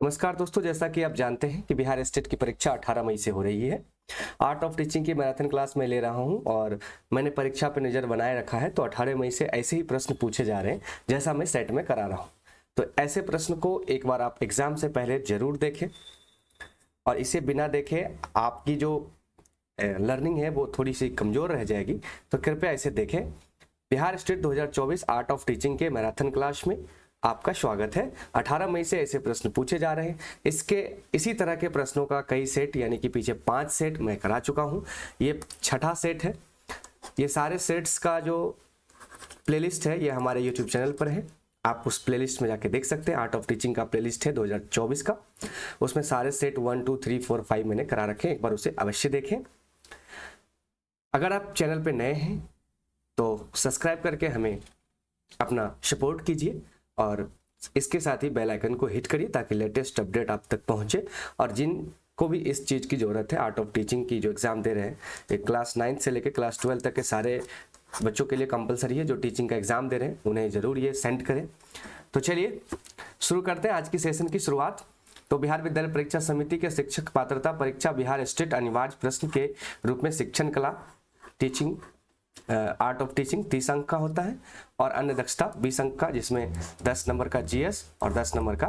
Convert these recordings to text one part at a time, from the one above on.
नमस्कार दोस्तों, जैसा कि आप जानते हैं कि बिहार स्टेट की परीक्षा 18 मई से हो रही है। आर्ट ऑफ टीचिंग की मैराथन क्लास में ले रहा हूं और मैंने परीक्षा पर नज़र बनाए रखा है। तो 18 मई से ऐसे ही प्रश्न पूछे जा रहे हैं जैसा मैं सेट में करा रहा हूं। तो ऐसे प्रश्न को एक बार आप एग्जाम से पहले जरूर देखें और इसे बिना देखे आपकी जो लर्निंग है वो थोड़ी सी कमज़ोर रह जाएगी। तो कृपया इसे देखें। Bihar state 2024 art of teaching के मैराथन क्लास में आपका स्वागत है। 18 मई से ऐसे प्रश्न पूछे जा रहे हैं। इसी तरह के प्रश्नों का कई सेट यानी कि पीछे 5 सेट मैं करा चुका हूं। ये छठा सेट है। ये सारे सेट्स का जो प्लेलिस्ट है ये हमारे यूट्यूब चैनल पर है। आप उस प्लेलिस्ट में जाके देख सकते हैं। आर्ट ऑफ टीचिंग का प्लेलिस्ट है 2024 का। उसमें सारे सेट 1 2 3 4 5 मैंने करा रखे हैं। एक बार उसे अवश्य देखें। अगर आप चैनल पर नए हैं तो सब्सक्राइब करके हमें अपना सपोर्ट कीजिए और इसके साथ ही बेल आइकन को हिट करिए ताकि लेटेस्ट अपडेट आप तक पहुंचे। और जिनको भी इस चीज़ की ज़रूरत है, आर्ट ऑफ टीचिंग की जो एग्ज़ाम दे रहे हैं, एक क्लास 9 से लेकर क्लास 12 तक के सारे बच्चों के लिए कंपलसरी है जो टीचिंग का एग्ज़ाम दे रहे हैं, उन्हें ज़रूर ये सेंड करें। तो चलिए शुरू करते हैं आज की सेशन की शुरुआत। तो बिहार विद्यालय परीक्षा समिति के शिक्षक पात्रता परीक्षा बिहार स्टेट अनिवार्य प्रश्न के रूप में शिक्षण कला टीचिंग आर्ट ऑफ टीचिंग 30 अंक का होता है और अन्य दक्षता 20 अंक का, जिसमें 10 नंबर का जीएस और 10 नंबर का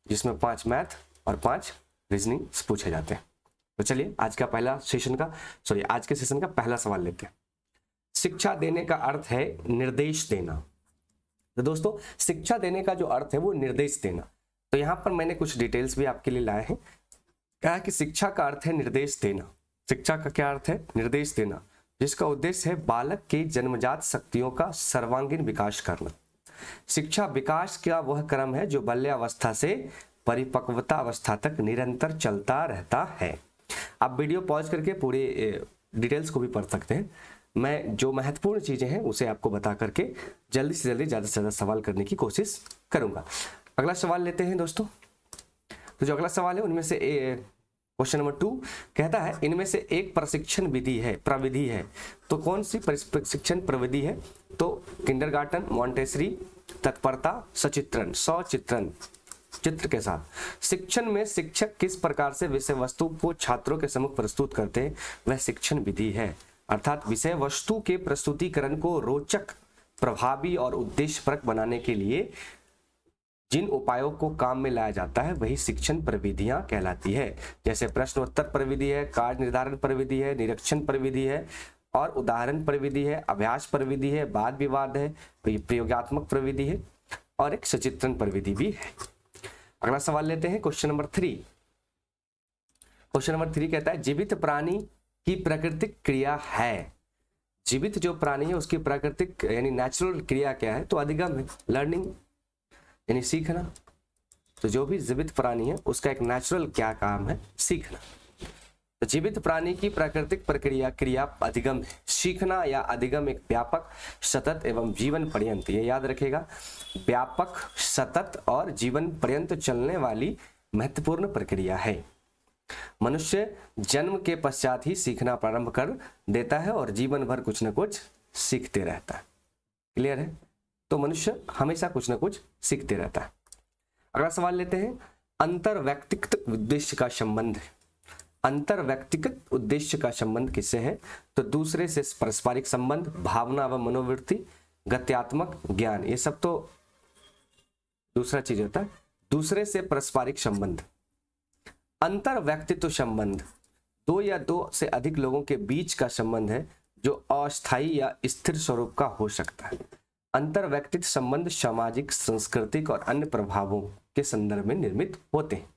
जिसमें 5 मैथ और 5 रीजनिंग पूछे जाते हैं। तो चलिए आज के सेशन का पहला सवाल लेते हैं। शिक्षा देने का अर्थ है निर्देश देना। तो दोस्तों, शिक्षा देने का जो अर्थ है वो निर्देश देना। तो यहाँ पर मैंने कुछ डिटेल्स भी आपके लिए लाए हैं। कहा कि शिक्षा का अर्थ है निर्देश देना। शिक्षा का क्या अर्थ है? निर्देश देना, जिसका उद्देश्य है बालक के जन्मजात शक्तियों का सर्वांगीण विकास करना। शिक्षा विकास का वह क्रम है जो बाल्यावस्था से परिपक्वता अवस्था तक निरंतर चलता रहता है। आप वीडियो पॉज करके पूरे डिटेल्स को भी पढ़ सकते हैं। मैं जो महत्वपूर्ण चीजें हैं उसे आपको बता करके जल्दी से जल्दी ज़्यादा से ज़्यादा सवाल करने की कोशिश करूंगा। अगला सवाल लेते हैं दोस्तों। तो जो अगला सवाल है उनमें से क्वेश्चन नंबर 2 कहता है इनमें से एक प्रशिक्षण प्रविधि है। तो कौन सी प्रशिक्षण प्रविधि है? तो किंडरगार्टन, मॉन्टेसरी, तत्परता, सचित्रण, सचित्रण चित्र के साथ। शिक्षण में शिक्षक किस प्रकार से विषय वस्तु को छात्रों के सम्मुख प्रस्तुत करते हैं वह शिक्षण विधि है। अर्थात विषय वस्तु के प्रस्तुतिकरण को रोचक, प्रभावी और उद्देश्यपरक बनाने के लिए जिन उपायों को काम में लाया जाता है वही शिक्षण प्रविधियां कहलाती है। जैसे प्रश्नोत्तर प्रविधि है, कार्य निर्धारण प्रविधि है, निरीक्षण प्रविधि है और उदाहरण प्रविधि है, अभ्यास प्रविधि है, वाद विवाद है, प्रयोगात्मक प्रविधि है और एक सचित्रण प्रविधि भी है। अगला सवाल लेते हैं क्वेश्चन नंबर 3। क्वेश्चन नंबर 3 कहता है जीवित प्राणी की प्राकृतिक क्रिया है। जीवित जो प्राणी है उसकी प्राकृतिक यानी नेचुरल क्रिया क्या है? तो अधिगम है, लर्निंग यानी सीखना। तो जो भी जीवित प्राणी है उसका एक नेचुरल क्या काम है? सीखना। तो जीवित प्राणी की प्राकृतिक प्रक्रिया क्रिया अधिगम है। सीखना या अधिगम एक व्यापक, सतत एवं जीवन पर्यंत, ये याद रखेगा, व्यापक, सतत और जीवन पर्यंत चलने वाली महत्वपूर्ण प्रक्रिया है। मनुष्य जन्म के पश्चात ही सीखना प्रारंभ कर देता है और जीवन भर कुछ न कुछ सीखते रहता है। क्लियर है? तो मनुष्य हमेशा कुछ न कुछ सीखते रहता है। अगला सवाल लेते हैं अंतर व्यक्तिगत उद्देश्य का संबंध। अंतर व्यक्तिगत उद्देश्य का संबंध किससे है? तो दूसरे से पारस्परिक संबंध, भावना व मनोवृत्ति, गत्यात्मक ज्ञान, ये सब तो दूसरा चीज होता है। दूसरे से पारस्परिक संबंध। अंतर व्यक्तित्व संबंध दो या दो से अधिक लोगों के बीच का संबंध है जो अस्थायी या स्थिर स्वरूप का हो सकता है। अंतर व्यक्तित्व संबंध सामाजिक, सांस्कृतिक और अन्य प्रभावों के संदर्भ में निर्मित होते हैं।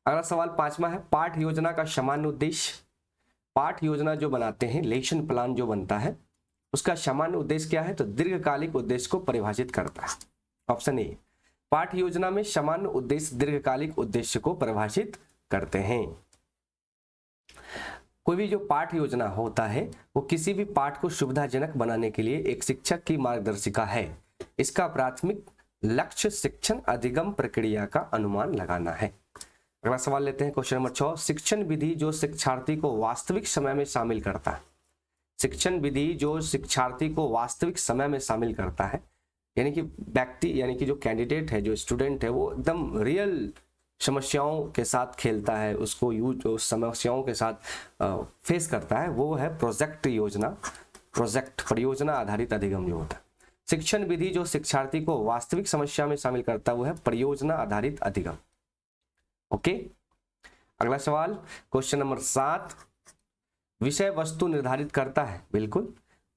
अगला सवाल 5वां है पाठ योजना का सामान्य उद्देश्य। पाठ योजना जो बनाते हैं, लेसन प्लान जो बनता है, उसका सामान्य उद्देश्य क्या है? तो दीर्घकालिक उद्देश्य को परिभाषित करता है। ऑप्शन ए, पाठ योजना में सामान्य उद्देश्य दीर्घकालिक उद्देश्य को परिभाषित करते हैं। कोई भी जो पाठ योजना होता है वो किसी भी पाठ को सुविधाजनक बनाने के लिए एक शिक्षक की मार्गदर्शिका है। इसका प्राथमिक लक्ष्य शिक्षण अधिगम प्रक्रिया का अनुमान लगाना है। अगला सवाल लेते हैं क्वेश्चन नंबर 6 शिक्षण विधि जो शिक्षार्थी को वास्तविक समय में शामिल करता है। शिक्षण विधि जो शिक्षार्थी को वास्तविक समय में शामिल करता है, यानी कि व्यक्ति यानी कि जो कैंडिडेट है, जो स्टूडेंट है, वो एकदम रियल समस्याओं के साथ खेलता है, उसको उस समस्याओं के साथ फेस करता है, वो है प्रोजेक्ट योजना, प्रोजेक्ट परियोजना आधारित अधिगम जो होता है। शिक्षण विधि जो शिक्षार्थी को वास्तविक समस्या में शामिल करता है वो है परियोजना आधारित अधिगम। ओके, अगला सवाल क्वेश्चन नंबर 7, विषय वस्तु निर्धारित करता है। बिल्कुल,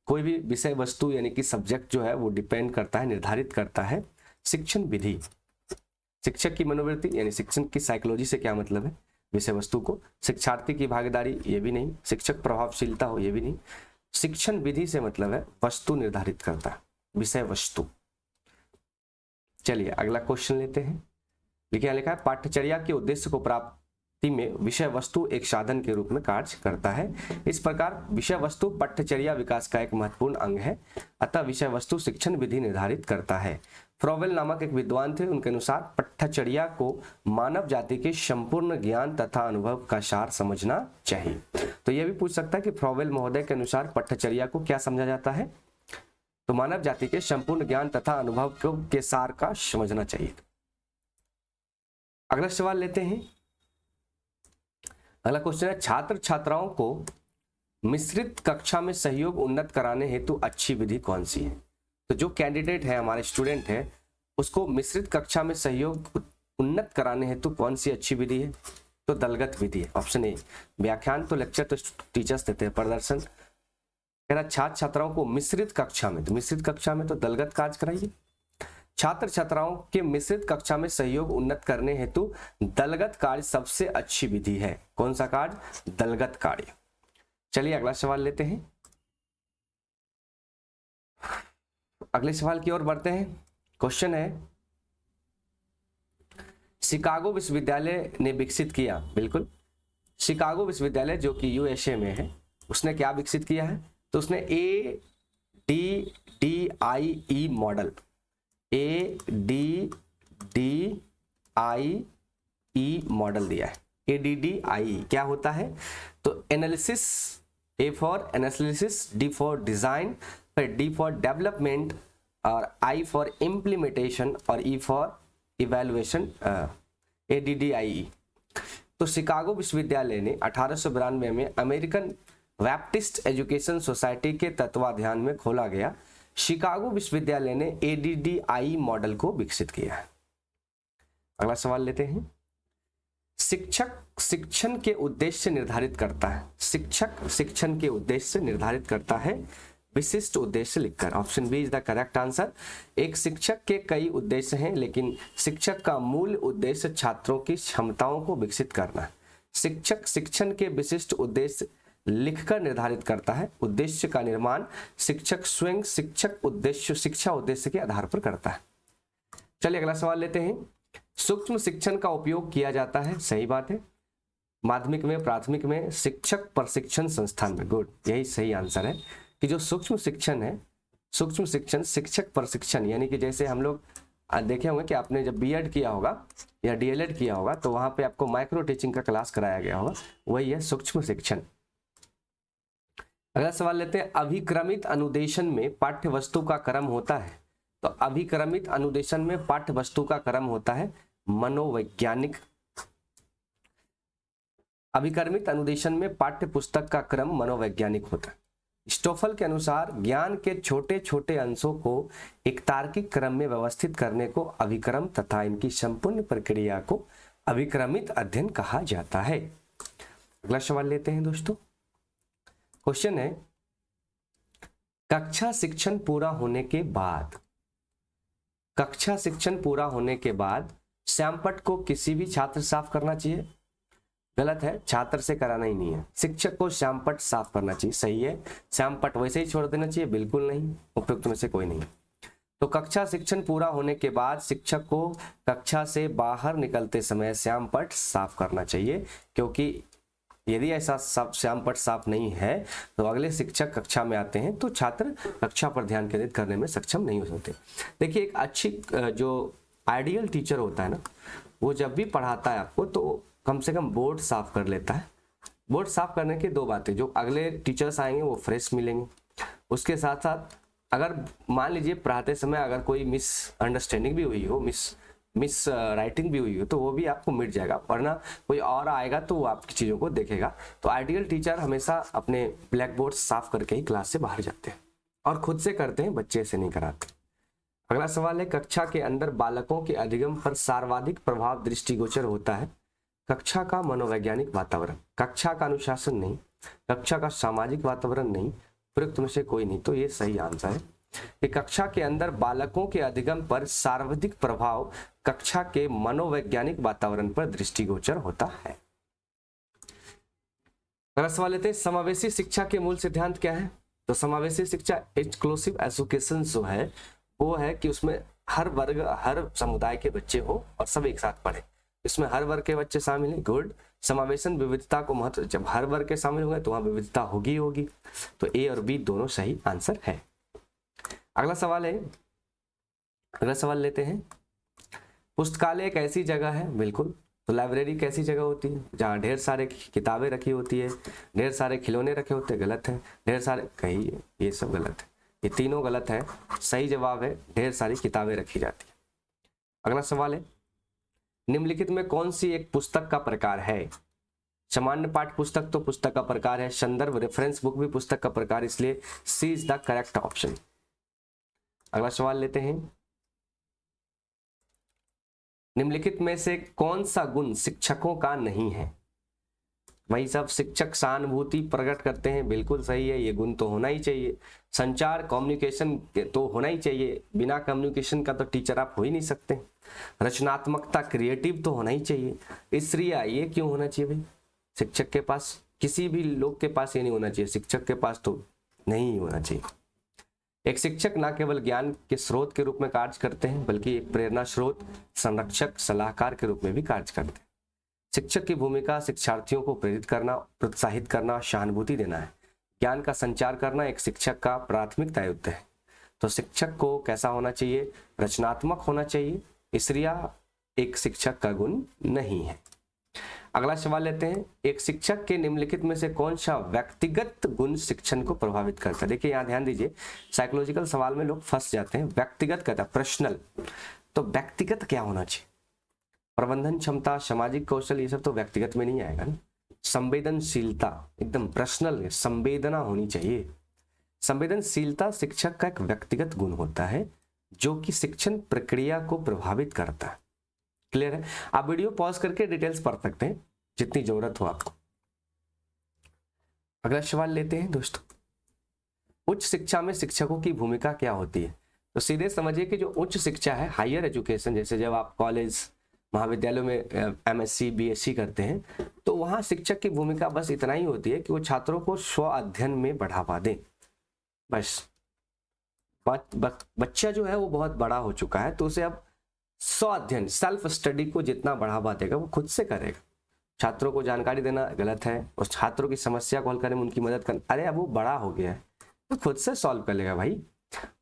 कोई भी विषय वस्तु यानी कि सब्जेक्ट जो है वो डिपेंड करता है, निर्धारित करता है शिक्षण विधि। शिक्षक की मनोवृत्ति यानी शिक्षण की साइकोलॉजी से क्या मतलब है, विषय वस्तु को। शिक्षार्थी की भागीदारी, ये भी नहीं। शिक्षक प्रभावशीलता हो, ये भी नहीं। शिक्षण विधि से मतलब है वस्तु निर्धारित करता है, विषय वस्तु। चलिए अगला क्वेश्चन लेते हैं। देखिए लिखा है पाठ्यचर्या के उद्देश्य को प्राप्ति में विषय वस्तु एक साधन के रूप में कार्य करता है। इस प्रकार विषय वस्तु पाठ्यचर्या विकास का एक महत्वपूर्ण अंग है, अतः विषय वस्तु शिक्षण विधि निर्धारित करता है। फ्रॉवेल नामक एक विद्वान थे, उनके अनुसार पाठ्यचर्या को मानव जाति के संपूर्ण ज्ञान तथा अनुभव का सार समझना चाहिए। तो यह भी पूछ सकता है कि फ्रॉवेल महोदय के अनुसार पाठ्यचर्या को क्या समझा जाता है, तो मानव जाति के संपूर्ण ज्ञान तथा अनुभव के सार का समझना चाहिए। अगला सवाल लेते हैं। अगला क्वेश्चन है छात्र छात्राओं को मिश्रित कक्षा में सहयोग उन्नत कराने हेतु अच्छी विधि कौन सी है। तो जो कैंडिडेट है, हमारे स्टूडेंट है, उसको मिश्रित कक्षा में सहयोग उन्नत कराने हेतु कौन सी अच्छी विधि है, तो दलगत विधि है। Option A. व्याख्यान तो लेक्चर तो टीचर्स देते हैं, प्रदर्शन कह रहा छात्र छात्राओं को मिश्रित कक्षा में, तो मिश्रित कक्षा में तो दलगत कार्य कराइए। छात्र छात्राओं के मिश्रित कक्षा में सहयोग उन्नत करने हेतु दलगत कार्य सबसे अच्छी विधि है। कौन सा कार्य, दलगत कार्य। चलिए अगला सवाल लेते हैं। अगले सवाल की ओर बढ़ते हैं। क्वेश्चन है शिकागो विश्वविद्यालय ने विकसित किया। बिल्कुल, शिकागो विश्वविद्यालय जो कि यूएसए में है, उसने क्या विकसित किया है, तो उसने ADDIE मॉडल, ADDIE मॉडल दिया है। ADDIE क्या होता है, तो analysis, A for analysis, D for design, फिर D फॉर डेवलपमेंट और I फॉर इम्प्लीमेंटेशन और E फॉर इवैल्यूएशन, ADDIE। तो शिकागो विश्वविद्यालय ने 1892 में अमेरिकन बैप्टिस्ट एजुकेशन सोसाइटी के तत्वाधान में खोला गया शिकागो विश्वविद्यालय ने ADDIE मॉडल को विकसित किया है। अगला सवाल लेते हैं। शिक्षक शिक्षण के उद्देश्य निर्धारित करता है। शिक्षक शिक्षण के उद्देश्य निर्धारित करता है, विशिष्ट उद्देश्य लिखकर। Option B is the correct answer. एक शिक्षक के कई उद्देश्य हैं, लेकिन शिक्षक का मूल उद्देश्य छात्रों की क्षमताओं को विकसित करना है। शिक्षक शिक्षण के विशिष्ट उद्देश्य लिखकर निर्धारित करता है। उद्देश्य का निर्माण शिक्षक स्वयं शिक्षक उद्देश्य शिक्षा उद्देश्य के आधार पर करता है। चलिए अगला सवाल लेते हैं। सूक्ष्म शिक्षण का उपयोग किया जाता है। सही बात है, माध्यमिक में, प्राथमिक में, शिक्षक प्रशिक्षण संस्थान में। गुड, यही सही आंसर है कि जो सूक्ष्म शिक्षण है, सूक्ष्म शिक्षण शिक्षक प्रशिक्षण, यानी कि जैसे हम लोग देखे होंगे कि आपने जब बीएड किया होगा या डीएलएड किया होगा तो वहां पे आपको माइक्रो टीचिंग का क्लास कराया गया होगा, वही है सूक्ष्म शिक्षण। अगला सवाल लेते हैं। अभिक्रमित अनुदेशन में पाठ्य वस्तु का क्रम होता है। तो अभिक्रमित अनुदेशन में पाठ्य वस्तु का क्रम होता है मनोवैज्ञानिक। अभिक्रमित अनुदेशन में पाठ्य पुस्तक का क्रम मनोवैज्ञानिक होता है। स्टोफल के अनुसार ज्ञान के छोटे छोटे अंशों को एक तार्किक क्रम में व्यवस्थित करने को अभिक्रम तथा इनकी संपूर्ण प्रक्रिया को अभिक्रमित अध्ययन कहा जाता है। अगला सवाल लेते हैं दोस्तों। क्वेश्चन है कक्षा शिक्षण पूरा होने के बाद, कक्षा शिक्षण पूरा होने के बाद श्यामपट्ट को किसी भी छात्र साफ करना चाहिए। गलत है, छात्र से कराना ही नहीं है, शिक्षक को श्यामपट्ट साफ करना चाहिए। सही है, श्यामपट्ट वैसे ही छोड़ देना चाहिए। बिल्कुल नहीं, उपयुक्त में से कोई नहीं। तो कक्षा शिक्षण पूरा होने के बाद शिक्षक को कक्षा से बाहर निकलते समय श्यामपट्ट साफ करना चाहिए, क्योंकि यदि ऐसा श्यामपट्ट साफ नहीं है तो अगले शिक्षक कक्षा में आते हैं तो छात्र कक्षा पर ध्यान केंद्रित करने में सक्षम नहीं हो सकते। देखिए, एक अच्छी जो आइडियल टीचर होता है ना, वो जब भी पढ़ाता है आपको तो कम से कम बोर्ड साफ कर लेता है। बोर्ड साफ करने की दो बातें, जो अगले टीचर्स आएंगे वो फ्रेश मिलेंगे, उसके साथ साथ अगर मान लीजिए पढ़ाते समय अगर कोई मिसअंडरस्टैंडिंग भी हुई हो, मिस राइटिंग भी हुई हो तो वो भी आपको मिट जाएगा, वरना कोई और आएगा तो वो आपकी चीज़ों को देखेगा। तो आइडियल टीचर हमेशा अपने ब्लैक बोर्ड साफ करके ही क्लास से बाहर जाते हैं और खुद से करते हैं, बच्चे से नहीं कराते। अगला सवाल है, कक्षा के अंदर बालकों के अधिगम पर सर्वाधिक प्रभाव दृष्टिगोचर होता है। कक्षा का मनोवैज्ञानिक वातावरण, कक्षा का अनुशासन नहीं, कक्षा का सामाजिक वातावरण नहीं, उपयुक्त में से कोई नहीं। तो ये सही आंसर है कि कक्षा के अंदर बालकों के अधिगम पर सर्वाधिक प्रभाव कक्षा के मनोवैज्ञानिक वातावरण पर दृष्टिगोचर होता है। अगला सवाल लेते हैं, समावेशी शिक्षा के मूल सिद्धांत क्या है। तो समावेशी शिक्षा इंक्लूसिव एजुकेशन जो है वो है कि उसमें हर वर्ग हर समुदाय के बच्चे हो और सब एक साथ पढ़े, इसमें हर वर्ग के बच्चे शामिल हैं। गुड। समावेशन विविधता को महत्व, जब हर वर्ग के शामिल होंगे तो वहां विविधता होगी होगी। तो ए और बी दोनों सही आंसर है। अगला सवाल है, अगला सवाल लेते हैं, पुस्तकालय एक ऐसी जगह है, बिल्कुल। तो लाइब्रेरी कैसी जगह होती है जहाँ ढेर सारे किताबें रखी होती है, ढेर सारे खिलौने रखे होते हैं, गलत है। ढेर सारे, कहीं ये सब गलत है, ये तीनों गलत है। सही जवाब है ढेर सारी किताबें रखी जाती है। अगला सवाल है, निम्नलिखित में कौन सी एक पुस्तक का प्रकार है। सामान्य पाठ पुस्तक तो पुस्तक का प्रकार है, संदर्भ रेफरेंस बुक भी पुस्तक का प्रकार, इसलिए सी इज द करेक्ट ऑप्शन। अगला सवाल लेते हैं, निम्नलिखित में से कौन सा गुण शिक्षकों का नहीं है। वही सब शिक्षक सहानुभूति प्रकट करते हैं, बिल्कुल सही है, ये गुण तो होना ही चाहिए। संचार कम्युनिकेशन तो होना ही चाहिए, बिना कम्युनिकेशन का तो टीचर आप हो ही नहीं सकते। रचनात्मकता क्रिएटिव तो होना ही चाहिए। इसलिए ये क्यों होना चाहिए भाई, शिक्षक के पास, किसी भी लोग के पास ये नहीं होना चाहिए, शिक्षक के पास तो नहीं होना चाहिए। एक शिक्षक न केवल ज्ञान के स्रोत के रूप में कार्य करते हैं बल्कि एक प्रेरणा स्रोत, संरक्षक, सलाहकार के रूप में भी कार्य करते हैं। शिक्षक की भूमिका शिक्षार्थियों को प्रेरित करना, प्रोत्साहित करना, सहानुभूति देना है। ज्ञान का संचार करना एक शिक्षक का प्राथमिक दायित्व है। तो शिक्षक को कैसा होना चाहिए, रचनात्मक होना चाहिए, इसलिए एक शिक्षक का गुण नहीं है। अगला सवाल लेते हैं, एक शिक्षक के निम्नलिखित में से कौन सा व्यक्तिगत गुण शिक्षण को प्रभावित करता है। देखिए यहाँ ध्यान दीजिए, साइकोलॉजिकल सवाल में लोग फंस जाते हैं। व्यक्तिगत कहता है पर्सनल, तो व्यक्तिगत क्या होना चाहिए, प्रबंधन क्षमता, सामाजिक कौशल, ये सब तो व्यक्तिगत में नहीं आएगा ना। संवेदनशीलता एकदम पर्सनल, संवेदना होनी चाहिए। संवेदनशीलता शिक्षक का एक व्यक्तिगत गुण होता है जो कि शिक्षण प्रक्रिया को प्रभावित करता है। क्लियर है। आप वीडियो पॉज करके डिटेल्स पढ़ सकते हैं जितनी जरूरत हो आपको। अगला सवाल लेते हैं दोस्तों, उच्च शिक्षा में शिक्षकों की भूमिका क्या होती है। तो सीधे समझिए कि जो उच्च शिक्षा है, हायर एजुकेशन, जैसे जब आप कॉलेज महाविद्यालयों में एमएससी बीएससी करते हैं तो वहां शिक्षक की भूमिका बस इतना ही होती है कि वो छात्रों को स्व अध्ययन में बढ़ावा दें। बस बच्चा जो है वो बहुत बड़ा हो चुका है तो उसे अब स्व अध्ययन, सेल्फ स्टडी को जितना बढ़ावा देगा वो खुद से करेगा। छात्रों को जानकारी देना गलत है, उस छात्रों की समस्या को हल करने में उनकी मदद करना, अरे अब वो बड़ा हो गया है तो खुद से सॉल्व कर लेगा भाई।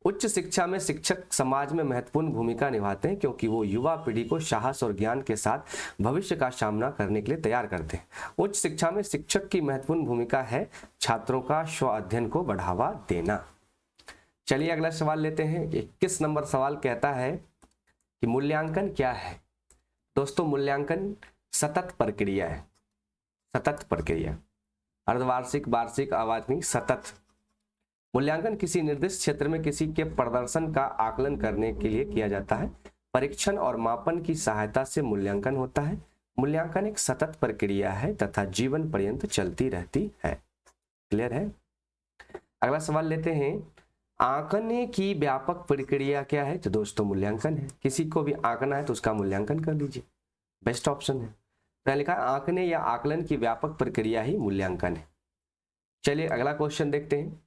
उच्च शिक्षा में शिक्षक समाज में महत्वपूर्ण भूमिका निभाते हैं क्योंकि वो युवा पीढ़ी को साहस और ज्ञान के साथ भविष्य का सामना करने के लिए तैयार करते हैं। उच्च शिक्षा में शिक्षक की महत्वपूर्ण भूमिका है छात्रों का स्व अध्ययन को बढ़ावा देना। चलिए अगला सवाल लेते हैं। 21 नंबर सवाल कहता है कि मूल्यांकन क्या है। दोस्तों मूल्यांकन सतत प्रक्रिया है, सतत प्रक्रिया, अर्धवार्षिक, वार्षिक, अवार्षिक, सतत। मूल्यांकन किसी निर्दिष्ट क्षेत्र में किसी के प्रदर्शन का आकलन करने के लिए किया जाता है। परीक्षण और मापन की सहायता से मूल्यांकन होता है। मूल्यांकन एक सतत प्रक्रिया है तथा जीवन पर्यंत चलती रहती है। क्लियर है। अगला सवाल लेते हैं, आंकने की व्यापक प्रक्रिया क्या है। तो दोस्तों मूल्यांकन है, किसी को भी आंकना है तो उसका मूल्यांकन कर लीजिए, बेस्ट ऑप्शन है। तो लिखा आंकने या आकलन की व्यापक प्रक्रिया ही मूल्यांकन है। चलिए अगला क्वेश्चन देखते हैं।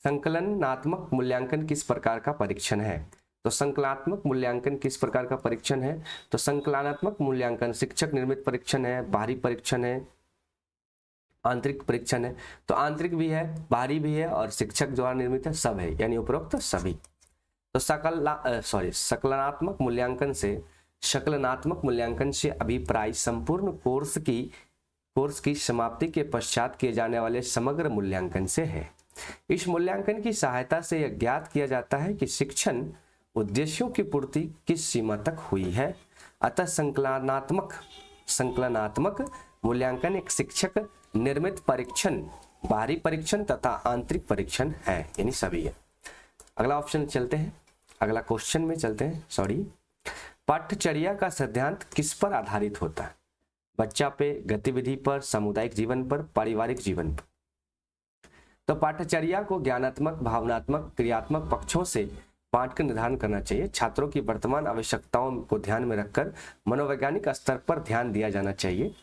संकलनात्मक मूल्यांकन किस प्रकार का परीक्षण है। तो संकलनात्मक मूल्यांकन किस प्रकार का परीक्षण है। तो संकलनात्मक मूल्यांकन शिक्षक निर्मित परीक्षण है, बाहरी परीक्षण है, आंतरिक परीक्षण है। तो आंतरिक भी है, बाहरी भी है और शिक्षक द्वारा निर्मित है, सब है, यानी उपरोक्त सभी। तो सकलनात्मक मूल्यांकन से अभिप्राय संपूर्ण कोर्स की समाप्ति के पश्चात किए जाने वाले समग्र मूल्यांकन से है। इस मूल्यांकन की सहायता से यह ज्ञात किया जाता है कि शिक्षण उद्देश्यों की पूर्ति किस सीमा तक हुई है। अतः संकलनात्मक मूल्यांकन एक शिक्षक निर्मित परीक्षण, बाहरी परीक्षण तथा आंतरिक परीक्षण है, यानी सभी है। अगला ऑप्शन चलते हैं, अगला क्वेश्चन में चलते हैं, सॉरी। पाठ्यचर्या का सिद्धांत किस पर आधारित होता है। बच्चा पे, गतिविधि पर, सामुदायिक जीवन पर, पारिवारिक जीवन पर। तो पाठ्यचर्या को ज्ञानात्मक, भावनात्मक, क्रियात्मक पक्षों से पाठ का निर्धारण करना चाहिए। छात्रों की वर्तमान आवश्यकताओं को ध्यान में रखकर मनोवैज्ञानिक स्तर पर ध्यान दिया जाना चाहिए।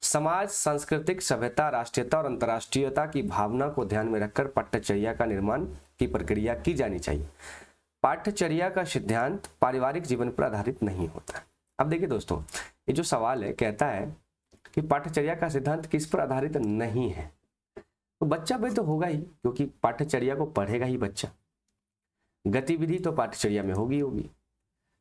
समाज, सांस्कृतिक, सभ्यता, राष्ट्रीयता और अंतर्राष्ट्रीयता की भावना को ध्यान में रखकर पाठ्यचर्या का निर्माण की प्रक्रिया की जानी चाहिए। पाठ्यचर्या का सिद्धांत पारिवारिक जीवन पर आधारित नहीं होता। अब देखिए दोस्तों, ये जो सवाल है कहता है कि पाठ्यचर्या का सिद्धांत किस पर आधारित नहीं है, तो बच्चा भाई तो होगा ही, क्योंकि पाठ्यचर्या को पढ़ेगा ही बच्चा। गतिविधि तो पाठ्यचर्या में होगी।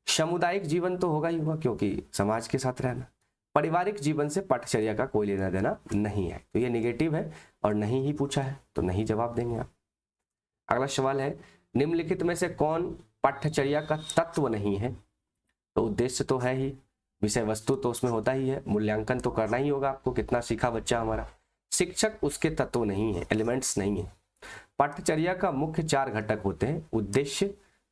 सामुदायिक जीवन तो होगा ही होगा, क्योंकि समाज के साथ रहना। पारिवारिक जीवन से पाठ्यचर्या का कोई लेना देना नहीं है, तो ये निगेटिव है और नहीं ही पूछा है, तो नहीं जवाब देंगे आप। अगला सवाल है, निम्नलिखित में से कौन पाठ्यचर्या का तत्व नहीं है। तो उद्देश्य तो है ही, विषय वस्तु तो उसमें होता ही है, मूल्यांकन तो करना ही होगा आपको, कितना सीखा बच्चा हमारा। शिक्षक उसके तत्व नहीं है, एलिमेंट्स नहीं है। पाठ्यचर्या का मुख्य 4 घटक होते हैं, उद्देश्य,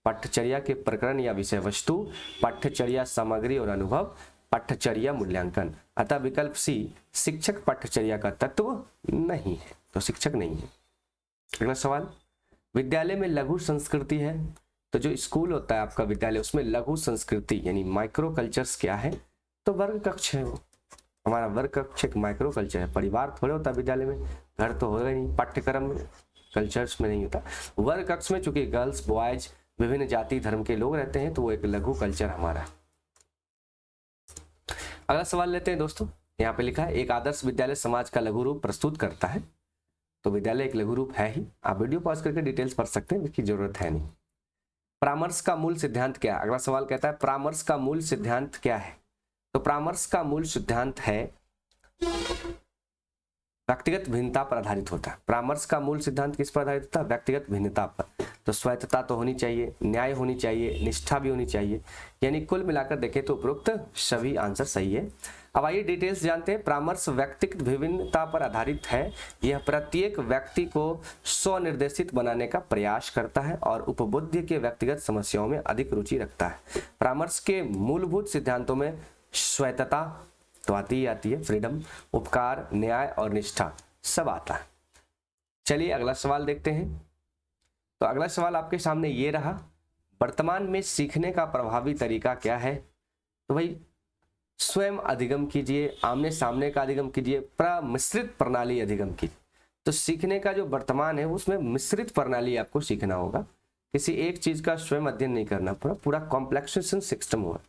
पाठ्यचर्या के प्रकरण या विषय वस्तु, पाठ्यचर्या सामग्री और अनुभव, पाठ्यचर्या मूल्यांकन। अतः विकल्प सी, शिक्षक पाठ्यचर्या का तत्व नहीं है, तो शिक्षक नहीं है। अगला सवाल, विद्यालय में लघु संस्कृति है, तो जो स्कूल होता है आपका विद्यालय, उसमें लघु संस्कृति यानी माइक्रो कल्चर्स क्या है, तो वर्ग कक्ष है। वो हमारा वर्ग कक्ष एक माइक्रो कल्चर है। परिवार थोड़े होता है विद्यालय में, घर तो होगा नहीं, पाठ्यक्रम में कल्चर्स में नहीं होता। वर्ग कक्ष में चूंकि गर्ल्स, बॉयज, विभिन्न जाति धर्म के लोग रहते हैं, तो वो एक लघु कल्चर हमारा है। अगला सवाल लेते हैं दोस्तों, यहाँ पे लिखा है, एक आदर्श विद्यालय समाज का लघु रूप प्रस्तुत करता है। तो विद्यालय एक लघु रूप है ही, आप वीडियो पॉज करके डिटेल्स पढ़ सकते हैं, इसकी जरूरत है नहीं। परामर्श का मूल सिद्धांत क्या है। अगला सवाल कहता है, परामर्श का मूल सिद्धांत क्या है। तो परामर्श का मूल सिद्धांत है व्यक्तिगत भिन्नता पर आधारित होता है। परामर्श का मूल सिद्धांत किस पर आधारित होता है, व्यक्तिगत भिन्नता पर। तो स्वायत्तता तो होनी चाहिए, न्याय होनी चाहिए, निष्ठा भी होनी चाहिए, यानी कुल मिलाकर देखें तो उपरोक्त सभी आंसर सही है। अब आइए डिटेल्स जानते हैं। परामर्श व्यक्तिगत विभिन्नता पर आधारित है। यह प्रत्येक व्यक्ति को स्वनिर्देशित बनाने का प्रयास करता है और उपबुद्धि के व्यक्तिगत समस्याओं में अधिक रुचि रखता है। परामर्श के मूलभूत सिद्धांतों में स्वायत्तता तो आती है, फ्रीडम, उपकार, न्याय और निष्ठा सब आता है। चलिए अगला सवाल देखते हैं। तो अगला सवाल आपके सामने ये रहा, वर्तमान में सीखने का प्रभावी तरीका क्या है। तो भाई स्वयं अधिगम कीजिए, आमने सामने का अधिगम कीजिए, मिश्रित प्रणाली अधिगम कीजिए। तो सीखने का जो वर्तमान है उसमें मिश्रित प्रणाली आपको सीखना होगा, किसी एक चीज का स्वयं अध्ययन नहीं करना, पूरा कॉम्प्लेक्सेशन सिस्टम हुआ।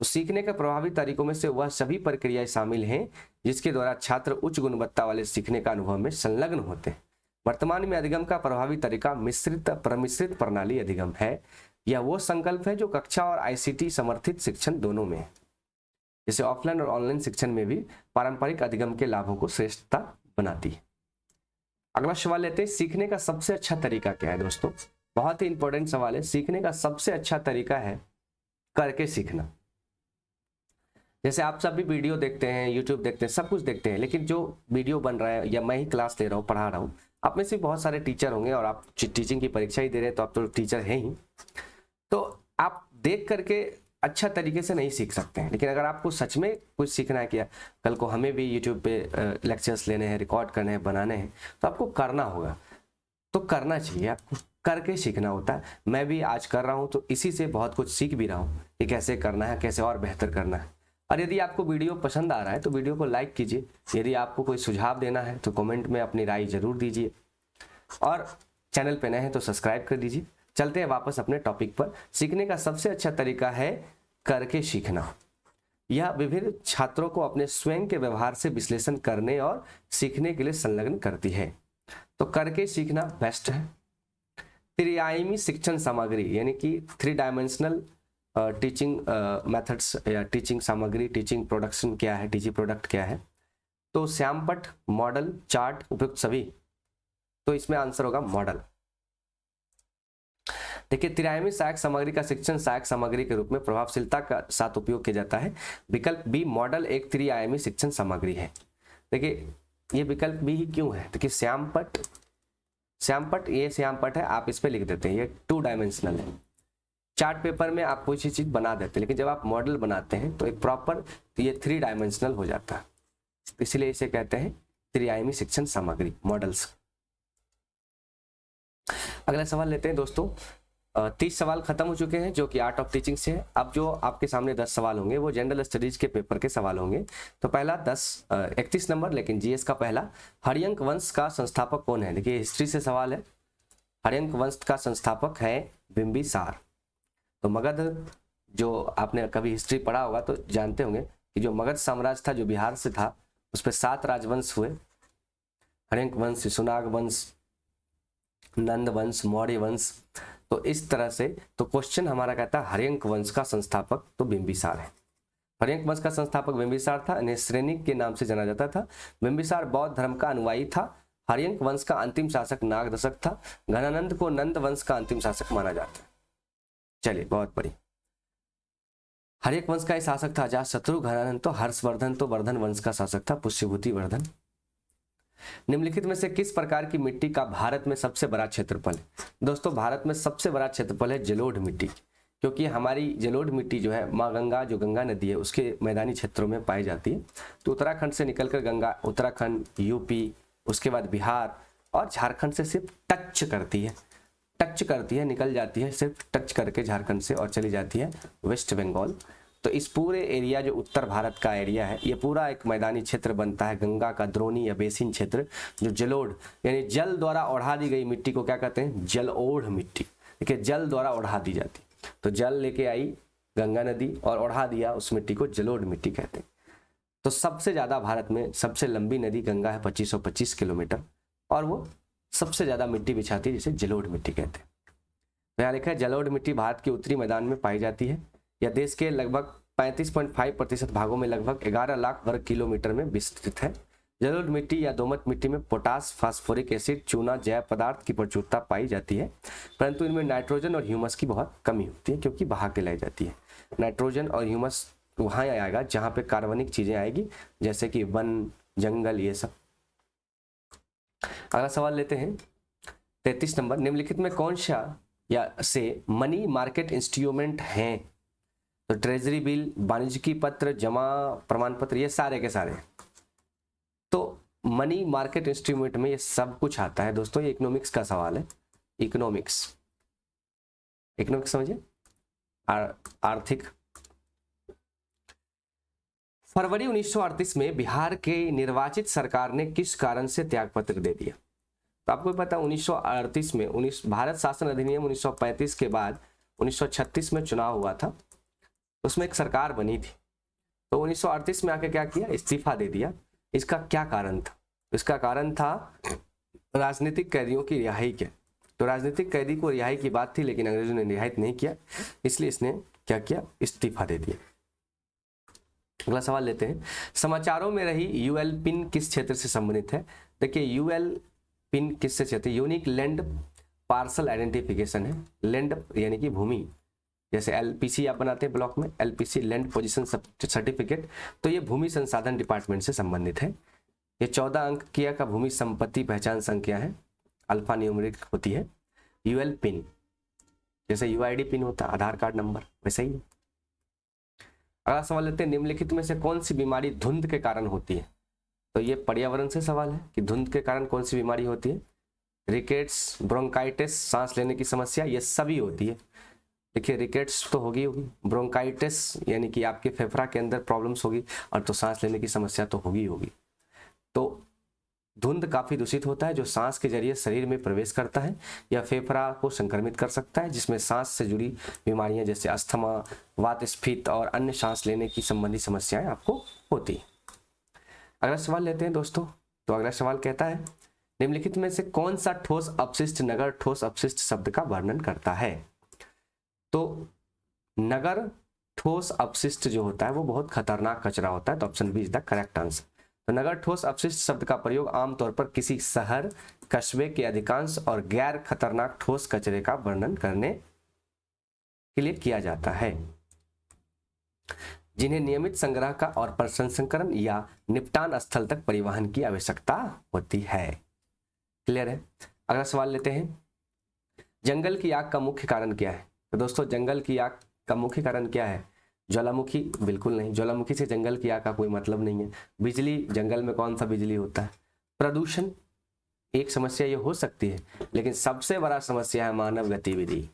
तो सीखने के प्रभावी तरीकों में से वह सभी प्रक्रियाएं शामिल हैं जिसके द्वारा छात्र उच्च गुणवत्ता वाले सीखने का अनुभव में संलग्न होते हैं। वर्तमान में अधिगम का प्रभावी तरीका मिश्रित प्रणाली अधिगम है। यह वो संकल्प है जो कक्षा और आईसीटी समर्थित शिक्षण दोनों में है। जैसे ऑफलाइन और ऑनलाइन शिक्षण में भी पारंपरिक अधिगम के लाभों को श्रेष्ठता बनाती है। अगला सवाल लेते हैं, सीखने का सबसे अच्छा तरीका क्या है। दोस्तों बहुत ही इंपॉर्टेंट सवाल है। सीखने का सबसे अच्छा तरीका है करके सीखना। जैसे आप सब भी वीडियो देखते हैं, यूट्यूब देखते हैं, सब कुछ देखते हैं, लेकिन जो वीडियो बन रहा है या मैं ही क्लास ले रहा हूँ, पढ़ा रहा हूँ, आप में से बहुत सारे टीचर होंगे और आप टीचिंग की परीक्षा ही दे रहे हैं, तो आप तो टीचर हैं ही। तो आप देख करके अच्छा तरीके से नहीं सीख सकते हैं, लेकिन अगर आपको सच में कुछ सीखना है, क्या कल को हमें भी यूट्यूब पे लेक्चर्स लेने हैं, रिकॉर्ड करने हैं, बनाने हैं, तो आपको करना होगा। तो करना चाहिए, आपको करके सीखना होता है। मैं भी आज कर रहा हूँ, तो इसी से बहुत कुछ सीख भी रहा हूँ कि कैसे करना है, कैसे और बेहतर करना है। और यदि आपको वीडियो पसंद आ रहा है तो वीडियो को लाइक कीजिए। यदि आपको कोई सुझाव देना है तो कमेंट में अपनी राय जरूर दीजिए, और चैनल पे नए हैं तो सब्सक्राइब कर दीजिए। चलते हैं वापस अपने टॉपिक पर। सीखने का सबसे अच्छा तरीका है करके सीखना। यह विभिन्न छात्रों को अपने स्वयं के व्यवहार से विश्लेषण करने और सीखने के लिए संलग्न करती है। तो करके सीखना बेस्ट है। त्रिआयामी शिक्षण सामग्री यानी कि 3 डायमेंशनल टीचिंग मेथड्स या टीचिंग सामग्री, टीचिंग प्रोडक्शन क्या है, टीचिंग प्रोडक्ट क्या है। तो श्यामपट्ट, मॉडल, चार्ट, उपयुक्त सभी। तो इसमें आंसर होगा मॉडल। देखिए, त्रिआयामी सहायक सामग्री का शिक्षण सहायक सामग्री के रूप में प्रभावशीलता का साथ उपयोग किया जाता है। विकल्प बी, मॉडल एक त्रिआयामी शिक्षण सामग्री है। देखिए, ये विकल्प बी ही क्यों है? देखिए, श्यामपट्ट, ये श्यामपट्ट है, आप इस पे लिख देते हैं, ये 2 डायमेंशनल है। चार्ट पेपर में आप कोई चीज बना देते हैं, लेकिन जब आप मॉडल बनाते हैं तो एक प्रॉपर ये 3 डायमेंशनल हो जाता है, इसलिए इसे कहते हैं त्रिआयामी शिक्षण सामग्री, मॉडल्स। अगला सवाल लेते हैं दोस्तों। 30 सवाल खत्म हो चुके हैं जो कि आर्ट ऑफ टीचिंग से है। अब जो आपके सामने 10 सवाल होंगे वो जनरल स्टडीज के पेपर के सवाल होंगे। तो पहला 31 नंबर, लेकिन जीएस का पहला, हर्यंक वंश का संस्थापक कौन है? देखिए, हिस्ट्री से सवाल है। हर्यंक वंश का संस्थापक है बिंबिसार। तो मगध, जो आपने कभी हिस्ट्री पढ़ा होगा तो जानते होंगे कि जो मगध साम्राज्य था, जो बिहार से था, उस पर 7 राजवंश हुए, हर्यंक वंश, शिशुनाग वंश, नंद वंश, मौर्य वंश। तो इस तरह से तो क्वेश्चन हमारा कहता है हर्यंक वंश का संस्थापक तो बिंबिसार है। हर्यंक वंश का संस्थापक बिंबिसार था, इन्हें श्रेणिक के नाम से जाना जाता था। बिंबिसार बौद्ध धर्म का अनुयायी था। हर्यंक वंश का अंतिम शासक नागदशक था। घनानंद को नंद वंश का अंतिम शासक माना जाता है। चलिए, बहुत बड़ी। हर्यंक वंश का ही शासक था अजातशत्रु। घनानंद तो हर्षवर्धन तो वर्धन वंश का शासक था, पुष्यभूति वर्धन। निम्नलिखित में से किस प्रकार की मिट्टी का भारत में सबसे बड़ा क्षेत्रफल है? दोस्तों, भारत में सबसे बड़ा क्षेत्रफल है जलोढ़ मिट्टी, क्योंकि हमारी जलोढ़ मिट्टी जो है माँ गंगा, जो गंगा नदी है, उसके मैदानी क्षेत्रों में पाई जाती है। तो उत्तराखंड से निकलकर गंगा उत्तराखंड, यूपी, उसके बाद बिहार और झारखंड से सिर्फ टच करती है, निकल जाती है, सिर्फ टच करके झारखंड से, और चली जाती है वेस्ट बंगाल। तो इस पूरे एरिया, जो उत्तर भारत का एरिया है, ये पूरा एक मैदानी क्षेत्र बनता है, गंगा का द्रोणी या बेसिन क्षेत्र। जो जलोढ़ यानी जल द्वारा ओढ़ा दी गई मिट्टी को क्या कहते हैं? जलोढ़ मिट्टी। देखिए, जल द्वारा ओढ़ा दी जाती, तो जल लेके आई गंगा नदी और ओढ़ा दिया उस मिट्टी को, जलोढ़ मिट्टी कहते हैं। तो सबसे ज्यादा भारत में सबसे लंबी नदी गंगा है, 2525 किलोमीटर, और वो सबसे ज्यादा मिट्टी बिछाती है, जिसे जलोढ़ मिट्टी कहते हैं। तो यहाँ लिखा है जलोढ़ मिट्टी भारत के उत्तरी मैदान में पाई जाती है। यह देश के लगभग 35.5% भागों में लगभग 11 लाख वर्ग किलोमीटर में विस्तृत है। जलोढ़ मिट्टी या दोमट मिट्टी में पोटास, फास्फोरिक एसिड, चूना जैव पदार्थ की प्रचुरता पाई जाती है, परंतु इनमें नाइट्रोजन और ह्यूमस की बहुत कमी होती है, क्योंकि बहा के लाई जाती है। नाइट्रोजन और ह्यूमस वहाँ आएगा जहाँ पे कार्बनिक चीजें आएगी, जैसे कि वन, जंगल, ये सब। अगला सवाल लेते हैं 33 नंबर। निम्नलिखित में कौन सा या से मनी मार्केट इंस्ट्रूमेंट हैं? तो ट्रेजरी बिल, वाणिज्यिकी पत्र, जमा प्रमाण पत्र, ये सारे के सारे। तो मनी मार्केट इंस्ट्रूमेंट में ये सब कुछ आता है दोस्तों। ये इकोनॉमिक्स का सवाल है। इकोनॉमिक्स समझिए, आर्थिक। फरवरी 1938 में बिहार के निर्वाचित सरकार ने किस कारण से त्यागपत्र दे दिया? तो आपको पता है 1938 में भारत शासन अधिनियम 1935 के बाद 1936 में चुनाव हुआ था, उसमें एक सरकार बनी थी। तो 1938 में आके क्या किया? इस्तीफा दे दिया। इसका क्या कारण था? इसका कारण था राजनीतिक कैदियों की रिहाई के। तो राजनीतिक कैदी को रिहाई की बात थी, लेकिन अंग्रेजों ने रिहाई नहीं किया, इसलिए इसने क्या किया? इस्तीफा दे दिया। अगला सवाल लेते हैं। समाचारों में रही यूएल पिन किस क्षेत्र से संबंधित है? देखिए, यूएल पिन किससे क्षेत्र? यूनिक लैंड पार्सल आइडेंटिफिकेशन है। लैंड यानी कि भूमि, जैसे एलपीसी आप बनाते हैं ब्लॉक में, एलपीसी लैंड पोजीशन सर्टिफिकेट, तो ये भूमि संसाधन डिपार्टमेंट से संबंधित है। ये 14 अंक की का भूमि संपत्ति पहचान संख्या है, अल्फा न्यूमेरिक होती है। यूएल पिन जैसे यूआईडी पिन होता है, आधार कार्ड नंबर, वैसे ही। अगला सवाल लेते हैं। निम्नलिखित में से कौन सी बीमारी धुंध के कारण होती है? तो ये पर्यावरण से सवाल है कि धुंध के कारण कौन सी बीमारी होती है? रिकेट्स, ब्रोंकाइटिस, सांस लेने की समस्या, ये सभी होती है। देखिए, रिकेट्स तो होगी, ब्रोंकाइटिस यानी कि आपके फेफड़ा के अंदर प्रॉब्लम्स होगी, और तो सांस लेने की समस्या तो होगी। तो धुंध काफी दूषित होता है, जो सांस के जरिए शरीर में प्रवेश करता है या फेफड़ा को संक्रमित कर सकता है, जिसमें सांस से जुड़ी बीमारियां जैसे अस्थमा, वातस्फीति और अन्य सांस लेने की संबंधी समस्याएं आपको होती है। अगला सवाल लेते हैं दोस्तों। तो अगला सवाल कहता है, निम्नलिखित में से कौन सा ठोस अपशिष्ट नगर ठोस अपशिष्ट शब्द का वर्णन करता है? तो नगर ठोस अपशिष्ट जो होता है वो बहुत खतरनाक कचरा होता है, तो option B is the correct answer. तो नगर ठोस अपशिष्ट शब्द का प्रयोग आमतौर पर किसी शहर, कस्बे के अधिकांश और गैर खतरनाक ठोस कचरे का वर्णन करने के लिए किया जाता है, जिन्हें नियमित संग्रह का और प्रसंस्करण या निपटान स्थल तक परिवहन की आवश्यकता होती है। क्लियर है? अगला सवाल लेते हैं, जंगल की आग का मुख्य कारण क्या है? तो दोस्तों जंगल की आग का मुख्य कारण क्या है? ज्वालामुखी? बिल्कुल नहीं, ज्वालामुखी से जंगल की आग का कोई मतलब नहीं है। बिजली? जंगल में कौन सा बिजली होता है? प्रदूषण एक समस्या ये हो सकती है, लेकिन सबसे बड़ा समस्या है मानव गतिविधि।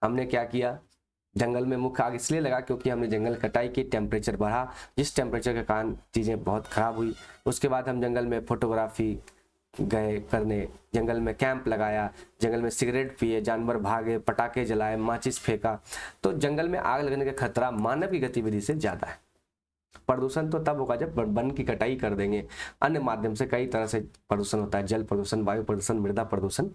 हमने क्या किया? जंगल में मुख्य आग इसलिए लगा क्योंकि हमने जंगल कटाई की, टेम्परेचर बढ़ा, जिस टेम्परेचर के कारण चीज़ें बहुत खराब हुई। उसके बाद हम जंगल में फोटोग्राफी गए करने, जंगल में कैंप लगाया, जंगल में सिगरेट पिए, जानवर भागे, पटाखे जलाए, माचिस फेंका। तो जंगल में आग लगने का खतरा मानव की गतिविधि से ज़्यादा है। प्रदूषण तो तब होगा जब वन की कटाई कर देंगे, अन्य माध्यम से कई तरह से प्रदूषण होता है, जल प्रदूषण, वायु प्रदूषण, मृदा प्रदूषण।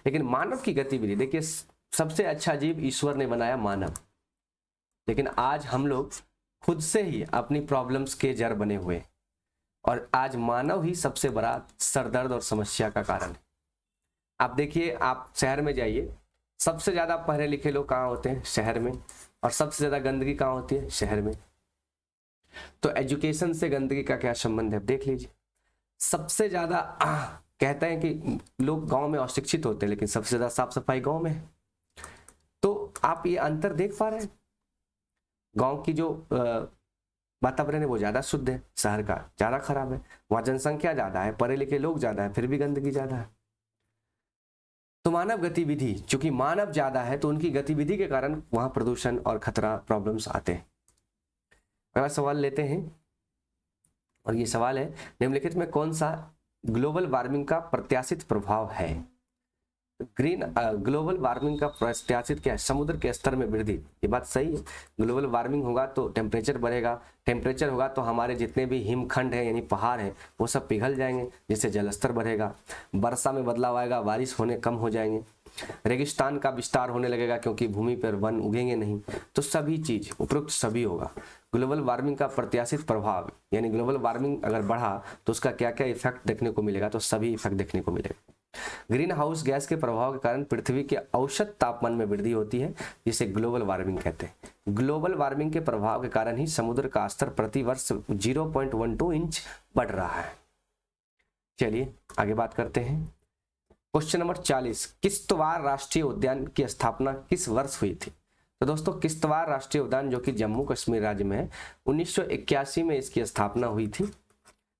लेकिन मानव की गतिविधि, देखिए सबसे अच्छा जीव ईश्वर ने बनाया मानव, लेकिन आज हम लोग खुद से ही अपनी प्रॉब्लम्स के जड़ बने हुए, और आज मानव ही सबसे बड़ा सरदर्द और समस्या का कारण है। आप देखिए, आप शहर में जाइए, सबसे ज्यादा पढ़े लिखे लोग कहाँ होते हैं? शहर में। और सबसे ज्यादा गंदगी कहाँ होती है? शहर में। तो एजुकेशन से गंदगी का क्या संबंध है? देख लीजिए, सबसे ज्यादा कहते हैं कि लोग गांव में अशिक्षित होते हैं, लेकिन सबसे ज्यादा साफ सफाई गांव में है। तो आप ये अंतर देख पा रहे हैं? गांव की जो वातावरण है वो ज्यादा शुद्ध है, शहर का ज्यादा खराब है। वहां जनसंख्या ज्यादा है, पढ़े लिखे लोग ज्यादा है, फिर भी गंदगी ज्यादा है। तो मानव गतिविधि, चूंकि मानव ज्यादा है तो उनकी गतिविधि के कारण वहां प्रदूषण और खतरा प्रॉब्लम्स आते हैं। अगला सवाल लेते हैं, और ये सवाल है, निम्नलिखित में कौन सा ग्लोबल वार्मिंग का प्रत्याशित प्रभाव है? ग्लोबल वार्मिंग का प्रत्याशित क्या है? समुद्र के स्तर में वृद्धि। ये बात सही है, ग्लोबल वार्मिंग होगा तो टेम्परेचर बढ़ेगा, टेम्परेचर होगा तो हमारे जितने भी हिमखंड हैं यानी पहाड़ हैं वो सब पिघल जाएंगे, जिससे जलस्तर बढ़ेगा, वर्षा में बदलाव आएगा, बारिश होने कम हो जाएंगे, रेगिस्तान का विस्तार होने लगेगा क्योंकि भूमि पर वन उगेंगे नहीं। तो सभी चीज उपरोक्त सभी होगा। ग्लोबल वार्मिंग का प्रत्याशित प्रभाव यानी ग्लोबल वार्मिंग अगर बढ़ा तो उसका क्या क्या इफेक्ट देखने को मिलेगा? तो सभी इफेक्ट देखने को मिलेगा। ग्रीन हाउस गैस के प्रभाव के कारण पृथ्वी के औसत तापमान में वृद्धि होती है, जिसे ग्लोबल वार्मिंग कहते हैं। ग्लोबल वार्मिंग के प्रभाव के कारण ही समुद्र का स्तर प्रति वर्ष 0.12 इंच बढ़ रहा है। चलिए आगे बात करते हैं। क्वेश्चन नंबर 40, किश्तवाड़ राष्ट्रीय उद्यान की स्थापना किस वर्ष हुई थी? तो दोस्तों किश्तवाड़ राष्ट्रीय उद्यान जो कि जम्मू कश्मीर राज्य में है, 1981 में इसकी स्थापना हुई थी।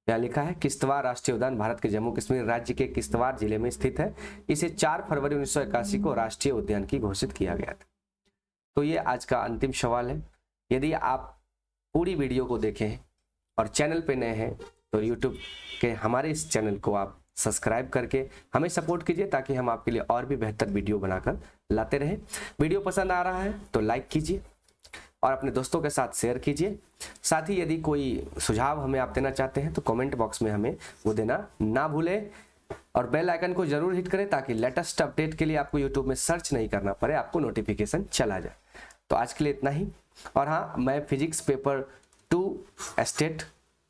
क्या लिखा है? किश्तवाड़ राष्ट्रीय उद्यान भारत के जम्मू कश्मीर राज्य के किश्तवाड़ जिले में स्थित है। इसे 4 फरवरी 1981 को राष्ट्रीय उद्यान की घोषित किया गया था। तो ये आज का अंतिम सवाल है। यदि आप पूरी वीडियो को देखें और चैनल पे नए हैं तो यूट्यूब के हमारे इस चैनल को आप सब्सक्राइब करके हमें सपोर्ट कीजिए, ताकि हम आपके लिए और भी बेहतर वीडियो बनाकर लाते रहें। वीडियो पसंद आ रहा है तो लाइक कीजिए और अपने दोस्तों के साथ शेयर कीजिए। साथ ही यदि कोई सुझाव हमें आप देना चाहते हैं तो कमेंट बॉक्स में हमें वो देना ना भूलें, और बेल आइकन को जरूर हिट करें ताकि लेटेस्ट अपडेट के लिए आपको यूट्यूब में सर्च नहीं करना पड़े, आपको नोटिफिकेशन चला जाए। तो आज के लिए इतना ही। और हाँ, मैं physics paper 2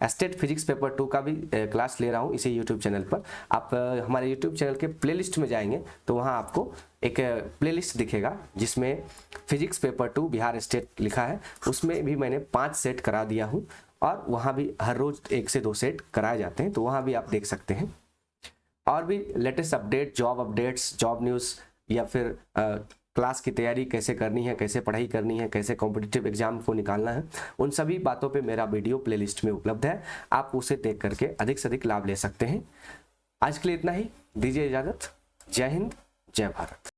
state physics paper 2 का भी क्लास ले रहा हूँ इसी यूट्यूब चैनल पर। आप हमारे यूट्यूब चैनल के प्लेलिस्ट में जाएंगे तो वहाँ आपको एक प्लेलिस्ट दिखेगा जिसमें फिजिक्स पेपर 2 बिहार स्टेट लिखा है। उसमें भी मैंने 5 सेट करा दिया हूँ, और वहाँ भी हर रोज 1 से 2 सेट कराए जाते हैं, तो वहाँ भी आप देख सकते हैं। और भी latest update, job updates, job news, या फिर क्लास की तैयारी कैसे करनी है, कैसे पढ़ाई करनी है, कैसे कॉम्पिटिटिव एग्जाम को निकालना है, उन सभी बातों पे मेरा वीडियो प्लेलिस्ट में उपलब्ध है। आप उसे देख करके अधिक से अधिक लाभ ले सकते हैं। आज के लिए इतना ही, दीजिए इजाजत। जय हिंद, जय भारत।